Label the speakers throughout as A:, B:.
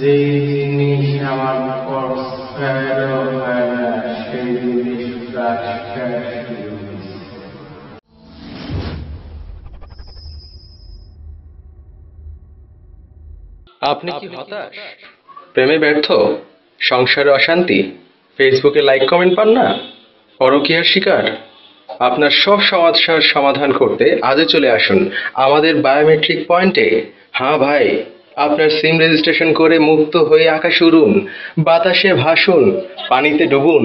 A: যে জিনিস আমার পছন্দ হয় না সেই জিনিস
B: আপনি কি হতাশ, প্রেমে ব্যর্থ, সংসারে অশান্তি, ফেসবুকে লাইক কমেন্ট পান না, পরকীয়ার শিকার? আপনার সব সমস্যার সমাধান করতে আজই চলে আসুন আমাদের বায়োমেট্রিক পয়েন্টে। হ্যাঁ ভাই, আপনার সিম রেজিস্ট্রেশন করে মুক্ত হয়ে আকাশে উড়ুন, বাতাসে ভাসুন, পানিতে ডুবুন।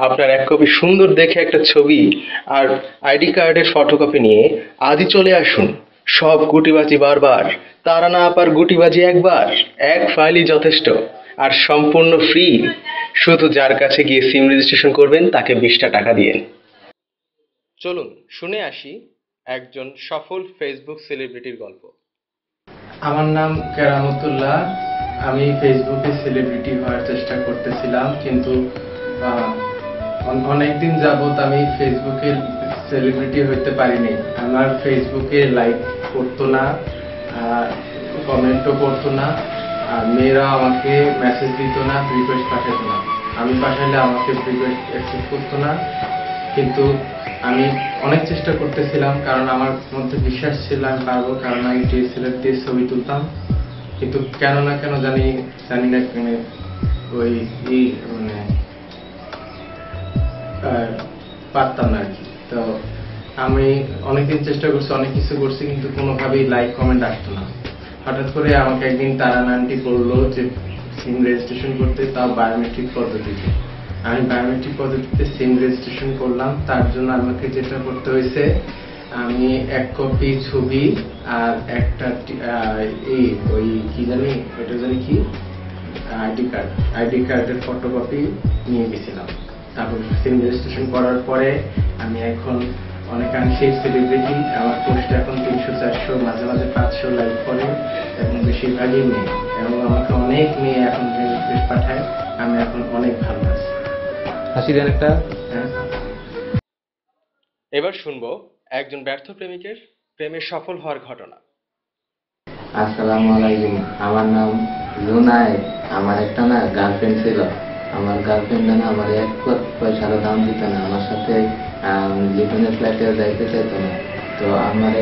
B: আপনার এক কপি সুন্দর দেখে একটা ছবি আর আইডি কার্ডের ফটোকপি নিয়ে আজই চলে আসুন। সব গুটিবাজি বারবার, তারা না পার গুটিবাজি একবার। এক ফাইলই যথেষ্ট, আর সম্পূর্ণ ফ্রি। শুধু যার কাছে গিয়ে সিম রেজিস্ট্রেশন করবেন তাকে 20টা টাকা দিয়ে। চলুন শুনে আসি একজন সফল ফেসবুক সেলিব্রিটির গল্প।
A: আমার নাম কেরামতুল্লাহ। আমি ফেসবুকে সেলিব্রিটি হওয়ার চেষ্টা করতেছিলাম, কিন্তু অনেকদিন যাবত আমি ফেসবুকে সেলিব্রিটি হইতে পারিনি। আমার ফেসবুকে লাইক করতো না, কমেন্টও করতো না, আর মেয়েরা আমাকে মেসেজ দিত না, রিকোয়েস্ট পাঠাতো না। আমি পাঠালে আমাকে রিকোয়েস্ট অ্যাকসেপ্ট করতো না। কিন্তু আমি অনেক চেষ্টা করতেছিলাম, কারণ আমার মধ্যে বিশ্বাস ছিল আমি পারবো, কারণ আমি ডিএসএলআর দিয়ে ছবি তুলতাম। কিন্তু কেন জানি না ওই মানে পারতাম না আর কি। তো আমি অনেকদিন চেষ্টা করছি, অনেক কিছু করছি, কিন্তু কোনোভাবেই লাইক কমেন্ট আসতো না। হঠাৎ করে আমাকে একদিন তারান আন্টি বললো যে সিম রেজিস্ট্রেশন করতে, তাও বায়োমেট্রিক পদ্ধতিতে। আমি বায়োমেট্রিক পদ্ধতিতে সিম রেজিস্ট্রেশন করলাম। তার জন্য আমাকে যেটা করতে হয়েছে, আমি এক কপি ছবি আর একটা ওই কি জানি ওইটা জানি কি আইডি কার্ডের ফটোকপি নিয়ে গেছিলাম। তারপর সিম রেজিস্ট্রেশন করার পরে আমি এখন অনেকাংশেই সেলিব্রিটি। আমার পোস্ট এখন 300-400, মাঝে মাঝে 500 লাইক করে, এবং বেশিরভাগই মেয়ে, এবং আমাকে অনেক মেয়ে এখন রিকোয়েস্ট পাঠায়। আমি এখন অনেক ভালো আছি।
C: হাসি দেন একটা।
A: হ্যাঁ,
B: এবার শুনবো একজন ব্যর্থ প্রেমিকের প্রেমে সফল হওয়ার ঘটনা।
C: আসসালামু আলাইকুম, আমার নাম জুনায়েদ। আমার একটা না গার্লফ্রেন্ড ছিল। আমার গার্লফ্রেন্ড না আমার এক পয়সারও দাম দিত না, আমার সাথে যেখানে ফ্ল্যাটে যাইতে চাইতো না। তো আমার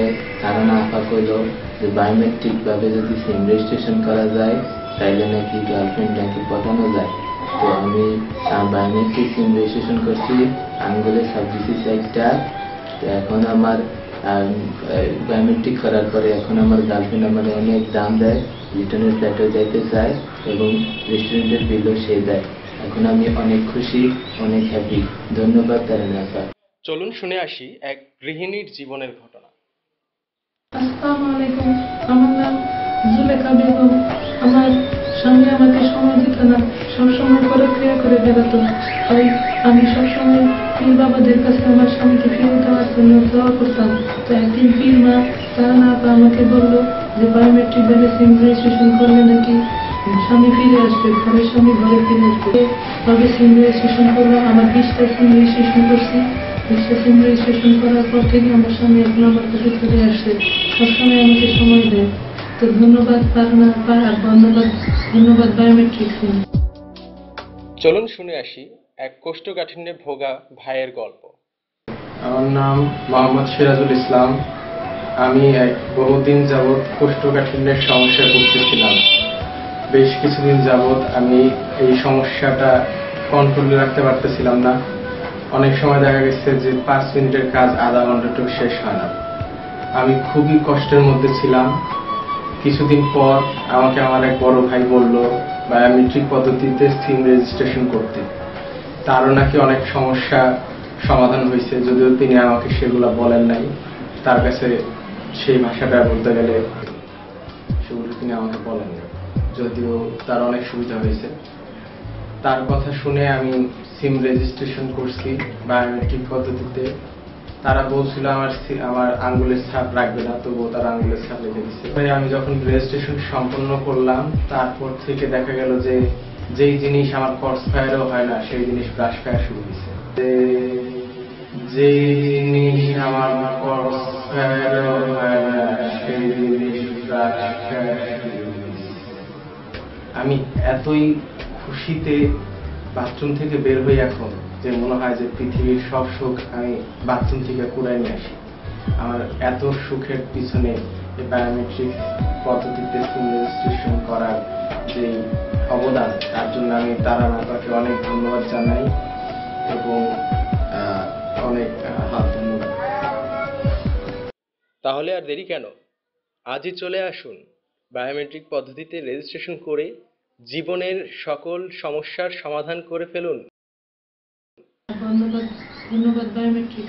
C: ধারণা আপা কইল যে বায়োমেট্রিক ভাবে যদি সিম রেজিস্ট্রেশন করা যায় তাইলে নাকি গার্লফ্রেন্ড নাকি পটানো যায়। তো আমি বায়োমেট্রিক সিম রেজিস্ট্রেশন করছি, আঙ্গুলে সব দিছি 4টা। তো এখন আমার বায়োমেট্রিক করার পরে এখন আমার গার্লফ্রেন্ড আমার অনেক দাম দেয়, রিটার্নের ফ্ল্যাটে যাইতে চায়, এবং রেস্টুরেন্টের বিলও সে দেয়। এখন আমি অনেক খুশি, অনেক হ্যাপি। ধন্যবাদ তারেন আপা।
B: চলুন শুনে আসি এক গৃহিণীর জীবনের ঘটনা।
D: আসসালামু আলাইকুম, আমার নাম জুলেখা বেগম। আমার স্বামী আমাকে সময় দিত না, সবসময় পরক্রিয়া করে বেরোতো। তাই আমি সবসময় পীর বাবাদের কাছে আমার স্বামীকে ফিরে দেওয়ার জন্য দোয়া করতাম। তো একদিন পীর মা তারানা আপা আমাকে বললো যে বায়োমেট্রিক ভাবে সিম রেজিস্ট্রেশন করলে নাকি স্বামী ফিরে আসবে, ঘরের স্বামী ঘরে ফিরে আসবে। তবে সিম রেজিস্ট্রেশন করলো, আমার 20টা সিম রেজিস্ট্রেশন করছি। 20টা সিম রেজিস্ট্রেশন করার পর থেকে আমার স্বামী এখন আমার কাছে চলে আসছে, সবসময় আমাকে সময় দেয়। তো ধন্যবাদ তারানা আপা, আর ধন্যবাদ বায়োমেট্রিক সিম।
B: চলুন শুনে আসি এক কোষ্ঠকাঠিন্যে ভোগা ভাইয়ের গল্প।
A: আমার নাম মোহাম্মদ সিরাজুল ইসলাম। আমি বহুদিন যাবৎ কোষ্ঠকাঠিন্যের সমস্যায় ভুগতেছিলাম। বেশ কিছুদিন যাবৎ আমি এই সমস্যাটা কন্ট্রোলে রাখতে পারতেছিলাম না। অনেক সময় দেখা গেছে যে 5 মিনিটের কাজ আধা ঘন্টাটুকু শেষ হয় না। আমি খুবই কষ্টের মধ্যে ছিলাম। কিছুদিন পর আমাকে আমার এক বড় ভাই বলল বায়োমেট্রিক পদ্ধতিতে সিম রেজিস্ট্রেশন করতে। তারও নাকি অনেক সমস্যা সমাধান হয়েছে, যদিও তিনি আমাকে সেগুলো বলেন নাই। তার কাছে সেই ভাষাটা বলতে গেলে সেগুলো তিনি আমাকে বলেন নাই, যদিও তার অনেক সুবিধা হয়েছে। তার কথা শুনে আমি সিম রেজিস্ট্রেশন করছি বায়োমেট্রিক পদ্ধতিতে। তারা বলছিল আমার আঙ্গুলের ছাপ রাখবে না, তবুও তারা আঙ্গুলের ছাপ রেখে দিচ্ছে। আমি যখন রেজিস্ট্রেশন সম্পন্ন করলাম, তারপর থেকে দেখা গেল যে যেই জিনিস আমার ক্রস ফায়ারও হয় না সেই জিনিস ব্রাশ ফায়ার শুরু হয়েছে। যেই জিনিস আমার ক্রস ফায়ারও হয় না সেই জিনিস ব্রাশ ফায়ার শুরু হয়েছে। আমি এতই খুশিতে বাথরুম থেকে বের হই এখন যে মনে হয় যে পৃথিবীর সব সুখ আমি বাথরুম থেকে কুড়াই নিয়ে আসি। আমার এত সুখের পিছনে এই বায়োমেট্রিক পদ্ধতিতে সিম রেজিস্ট্রেশন করার যে অবদান, তার জন্য আমি তারা ম্যাপাকে অনেক ধন্যবাদ জানাই এবং অনেক হাত ধন্যবাদ।
B: তাহলে আর দেরি কেন, আজই চলে আসুন বায়োমেট্রিক পদ্ধতিতে রেজিস্ট্রেশন করে জীবনের সকল সমস্যার সমাধান করে ফেলুন।
D: ধন্যবাদ, ধন্যবাদ বায়োমেট্রিক।